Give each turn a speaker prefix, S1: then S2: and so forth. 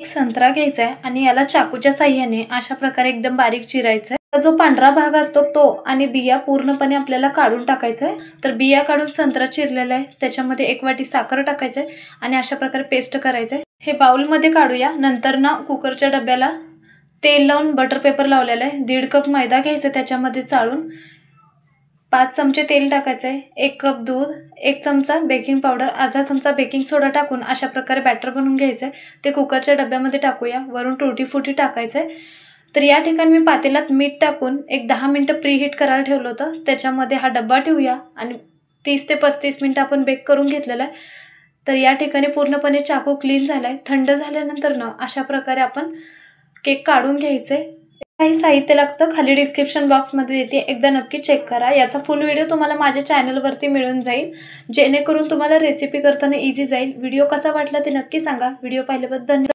S1: एक संत्रा घ्यायचा आहे आणि याला चाकूच्या साहाय्याने अशा प्रकारे एकदम बारीक चिरायचा आहे। जो पांढरा भाग असतो तो आणि बिया पूर्णपणे आपल्याला काढून टाकायचा आहे। तर बिया काढून संत्रा चिरलेला आहे त्याच्यामध्ये 1 वाटी साखर टाकायचं आहे आणि अशा प्रकारे पेस्ट करायचं आहे। हे बाउल मध्ये काढूया। नंतर ना कुकरच्या डब्याला तेल लावून बटर पेपर लावलेला आहे। 1.5 कप मैदा घ्यायचा त्याच्यामध्ये चाळून 5 चमचे तेल टाकायचे आहे, 1 कप दूध, 1 चमचा बेकिंग पावडर, अर्धा चमचा बेकिंग सोडा टाकून अशा प्रकारे बॅटर बनवून घ्यायचं आहे। ते कुकरच्या डब्यामध्ये टाकूया। वरून टुटी फुटी टाकायचं आहे। तर या ठिकाणी मी पातेल्यात मीठ टाकून एक 10 मिनिटं प्री हीट करायला ठेवलं होतं। त्याच्यामध्ये हा डब्बा ठेवूया आणि 30 ते 35 मिनिटं आपण बेक करून घेतलेला आहे। तर या ठिकाणी पूर्णपणे चाकू क्लीन झालाय। थंड झाल्यानंतर ना अशा प्रकारे आपण केक काढून घ्यायचे। काही साहित्य लागतं खाली डिस्क्रिप्शन बॉक्स मध्ये देते, एकदा नक्की चेक करा। याचा फुल व्हिडिओ तुम्हाला माझ्या चॅनल वरती मिळून जाईल, जेणेकरून तुम्हाला रेसिपी करताना इझी जाईल। व्हिडिओ कसा वाटला ते नक्की सांगा। व्हिडिओ पाहिल्याबद्दल धन्यवाद।